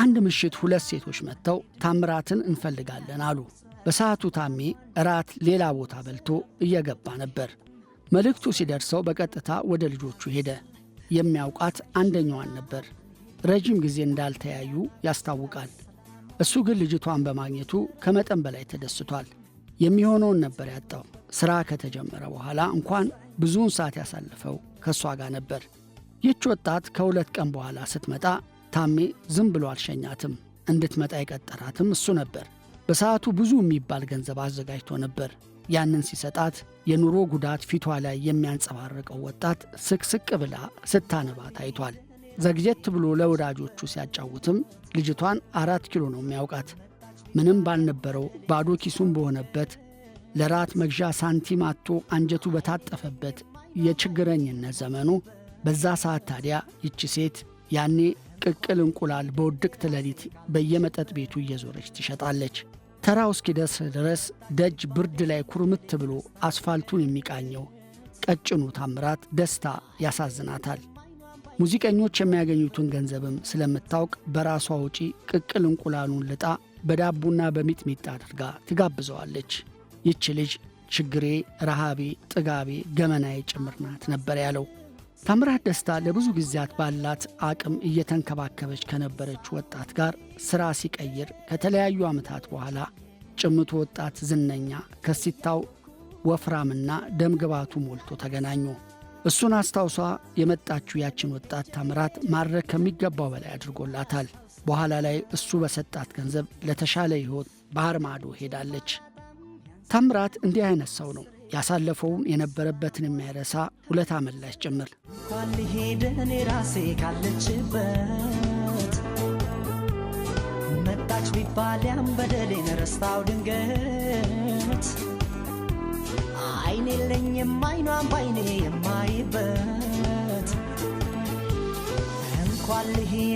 አንድ ምሽት ሁለት ሴቶች መጥተው ታምራትን እንፈልጋለን አሉ። በሰዓቱ ታሜ እራት ሌላ ቦታ በልቶ እየገባ ነበር። መልእክቱ ሲደርሰው በቀጥታ ወደ ልጆቹ ሄደ። የሚያውቃት አንደኛዋን ነበር። ረጅም ጊዜ እንዳልተያዩ ያስታውቃል። እሱ ግን ልጅቷን በማግኘቱ ከመጠን በላይ ተደስቷል። የሚሆነውን ነበር ያጣው። ሥራ ከተጀመረ በኋላ እንኳን ብዙውን ሰዓት ያሳለፈው ከእሷ ጋር ነበር። ይህች ወጣት ከሁለት ቀን በኋላ ስትመጣ ታሜ ዝም ብሎ አልሸኛትም። እንድትመጣ የቀጠራትም እሱ ነበር። በሰዓቱ ብዙ የሚባል ገንዘብ አዘጋጅቶ ነበር። ያንን ሲሰጣት የኑሮ ጉዳት ፊቷ ላይ የሚያንጸባርቀው ወጣት ስቅስቅ ብላ ስታነባ ታይቷል። ዘግየት ብሎ ለወዳጆቹ ሲያጫውትም ልጅቷን 4 ኪሎ ነው የሚያውቃት። ምንም ባልነበረው ባዶ ኪሱም በሆነበት ለራት መግዣ ሳንቲም አጥቶ አንጀቱ በታጠፈበት የችግረኝነት ዘመኑ በዛ ሰዓት ታዲያ ይቺ ሴት ያኔ ቅቅል እንቁላል በውድቅት ሌሊት በየመጠጥ ቤቱ እየዞረች ትሸጣለች። ተራው እስኪደርስ ድረስ ደጅ ብርድ ላይ ኩርምት ብሎ አስፋልቱን የሚቃኘው ቀጭኑ ታምራት ደስታ ያሳዝናታል። ሙዚቀኞች የሚያገኙትን ገንዘብም ስለምታውቅ በራሷ ውጪ ቅቅል እንቁላሉን ልጣ በዳቡና በሚጥሚጣ አድርጋ ትጋብዘዋለች። ይች ልጅ ችግሬ፣ ረሃቤ፣ ጥጋቤ፣ ገመናዬ ጭምር ናት ነበር ያለው። ታምራት ደስታ ለብዙ ጊዜያት ባላት አቅም እየተንከባከበች ከነበረች ወጣት ጋር ሥራ ሲቀይር ከተለያዩ ዓመታት በኋላ ጭምቱ ወጣት ዝነኛ ከሲታው ወፍራምና ደምግባቱ ሞልቶ ተገናኙ። እሱን አስታውሷ የመጣችው ያችን ወጣት ታምራት ማድረግ ከሚገባው በላይ አድርጎላታል። በኋላ ላይ እሱ በሰጣት ገንዘብ ለተሻለ ሕይወት ባህር ማዶ ሄዳለች። ታምራት እንዲህ አይነት ሰው ነው። ያሳለፈውን የነበረበትን የሚያረሳ ውለታ መላሽ ጭምር። እንኳን ሊሄድ እኔ ራሴ ካለችበት መጣች ቢባል ያን በደሌን ረስታው ድንገት አይን የለኝም አይኗን ባይኔ የማይበት እንኳን ሊሄድ